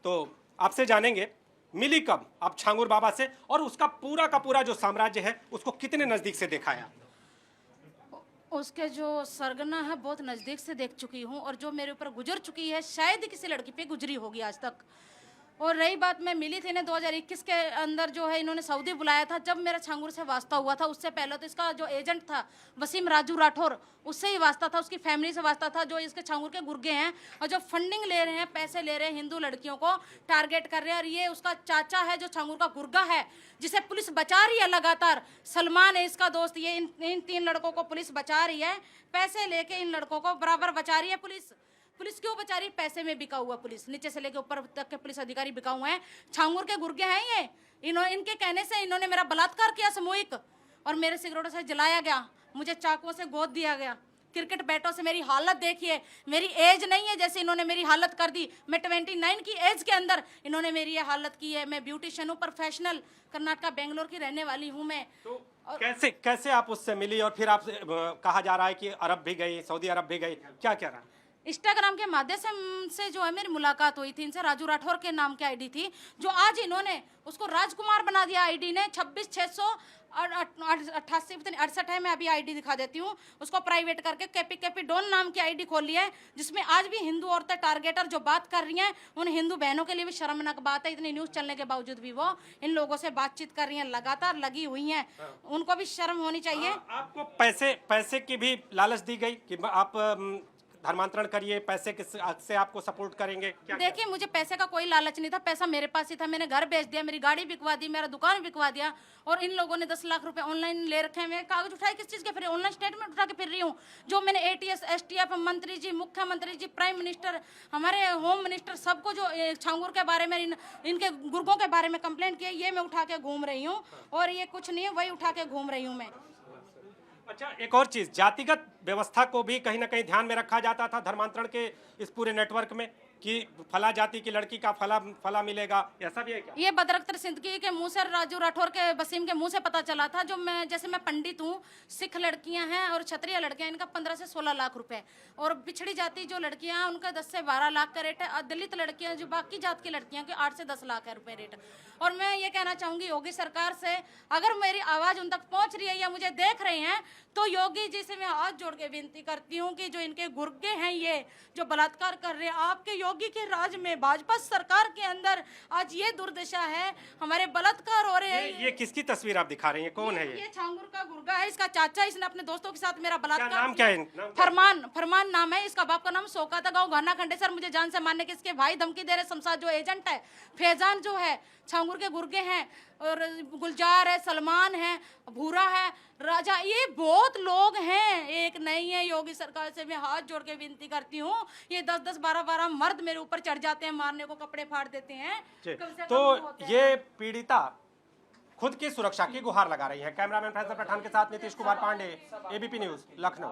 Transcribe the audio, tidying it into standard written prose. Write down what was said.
तो आपसे जानेंगे मिली कब आप छांगुर बाबा से, और उसका पूरा का पूरा जो साम्राज्य है उसको कितने नजदीक से देखा है? उसके जो सरगना है बहुत नज़दीक से देख चुकी हूँ, और जो मेरे ऊपर गुजर चुकी है शायद ही किसी लड़की पे गुजरी होगी आज तक। और रही बात, मैं मिली थी ना 2021 के अंदर, जो है इन्होंने सऊदी बुलाया था जब मेरा छांगुर से वास्ता हुआ था। उससे पहले तो इसका जो एजेंट था वसीम राजू राठौर, उससे ही वास्ता था, उसकी फैमिली से वास्ता था, जो इसके छांगुर के गुर्गे हैं और जो फंडिंग ले रहे हैं, पैसे ले रहे हैं, हिंदू लड़कियों को टारगेट कर रहे हैं। और ये उसका चाचा है जो छांगुर का गुर्गा है, जिसे पुलिस बचा रही है लगातार। सलमान है इसका दोस्त, ये इन 3 लड़कों को पुलिस बचा रही है, पैसे लेके इन लड़कों को बराबर बचा रही है पुलिस। पुलिस क्यों बचा रही है? पैसे में बिका हुआ पुलिस, नीचे से लेके ऊपर तक के पुलिस अधिकारी बिका हुए हैं। छांगुर के गुर्गे हैं ये। इनके कहने से इन्होंने मेरा बलात्कार किया सामूहिक, और मेरे सिगरेटों से जलाया गया, मुझे चाकुओं से गोद दिया गया, क्रिकेट बैटों से मेरी हालत देखिए। मेरी एज नहीं है जैसे इन्होंने मेरी हालत कर दी। मैं 29 की एज के अंदर इन्होंने मेरी ये हालत की है। मैं ब्यूटिशियन हूँ, प्रोफेशनल, कर्नाटका बेंगलोर की रहने वाली हूँ मैं। तो कैसे आप उससे मिली, और फिर आप कहा जा रहा है कि अरब भी गई, सऊदी अरब भी गई, क्या क्या रहा? इंस्टाग्राम के माध्यम से जो है मेरी मुलाकात हुई थी इनसे। राजू राठौर के नाम की आईडी थी, जो आज इन्होंने उसको राजकुमार बना दिया। आईडी ने 26,688 68 है, मैं अभी आईडी दिखा देती हूँ, उसको प्राइवेट करके केपी डॉन नाम की आईडी खोल लिया है, जिसमें आज भी हिंदू औरतें टारगेटर जो बात कर रही हैं, उन हिंदू बहनों के लिए भी शर्मनाक बात है। इतनी न्यूज़ चलने के बावजूद भी वो इन लोगों से बातचीत कर रही हैं, लगातार लगी हुई हैं। उनको भी शर्म होनी चाहिए। आपको पैसे की भी लालच दी गई कि आप धर्मांतरण करिए, पैसे से आपको सपोर्ट करेंगे? देखिए, मुझे पैसे का कोई लालच नहीं था, पैसा मेरे पास ही था। मैंने घर बेच दिया, मेरी गाड़ी बिकवा दी, मेरा दुकान बिकवा दिया, और इन लोगों ने 10 लाख रुपए ऑनलाइन ले रखे हैं। मैं कागज उठाए किस चीज़ के फिर? ऑनलाइन स्टेटमेंट उठा के फिर रही हूँ। जो मैंने ATS STF मंत्री जी, मुख्यमंत्री जी, प्राइम मिनिस्टर, हमारे होम मिनिस्टर, सबको जो छांगुर के बारे में, इनके गुर्गों के बारे में कंप्लेंट किया, ये मैं उठा के घूम रही हूँ। और ये कुछ नहीं है, वही उठा के घूम रही हूँ मैं। अच्छा, एक और चीज, जातिगत व्यवस्था को भी कहीं ना कहीं ध्यान में रखा जाता था धर्मांतरण के इस पूरे नेटवर्क में, कि फला जाति की लड़की का फला मिलेगा, ऐसा भी है क्या? ये बदरख्तर सिद्दीकी के मुंह से, राजू राठौर के, वसीम के मुंह से पता चला था। जो मैं, जैसे मैं पंडित हूँ, सिख लड़कियां हैं और क्षत्रिय लड़कियां, इनका 15 से 16 लाख रुपए, और पिछड़ी जाति जो लड़कियां हैं उनका 10 से 12 लाख का रेट है। दलित लड़कियां, जो बाकी जात की लड़कियां के 8 से 10 लाख है रुपए रेट। और मैं ये कहना चाहूंगी योगी सरकार से, अगर मेरी आवाज उन तक पहुंच रही है या मुझे देख रहे हैं, तो योगी जी से मैं हाथ जोड़ के विनती करती हूँ कि जो इनके गुर्गे हैं, ये जो बलात्कार कर रहे हैं, आपके योगी के राज में, भाजपा सरकार के अंदर आज ये दुर्दशा है, हमारे बलात्कार हो रहे हैं। ये किसकी तस्वीर आप दिखा रही हैं? कौन है ये छांगुर का गुर्गा है, इसका चाचा, इसने अपने दोस्तों के साथ मेरा बलात्कार। नाम क्या है? फरमान नाम है इसका। बाप का नाम शौकत है, गाँव घाना खंडेसर। मुझे जान से मारने के इसके भाई धमकी दे रहे। शमशाद जो एजेंट है, फैजान जो है, छांगुर के गुर्गे हैं, और गुलजार है, सलमान है, भूरा है, राजा, ये बहुत लोग हैं, एक नहीं है। योगी सरकार से मैं हाथ जोड़ के विनती करती हूँ, ये 10-10 12-12 मर्द मेरे ऊपर चढ़ जाते हैं, मारने को कपड़े फाड़ देते हैं। तो ये पीड़िता खुद की सुरक्षा की गुहार लगा रही है। कैमरामैन फैसल पठान के साथ नीतीश कुमार पांडे, ABP न्यूज, लखनऊ।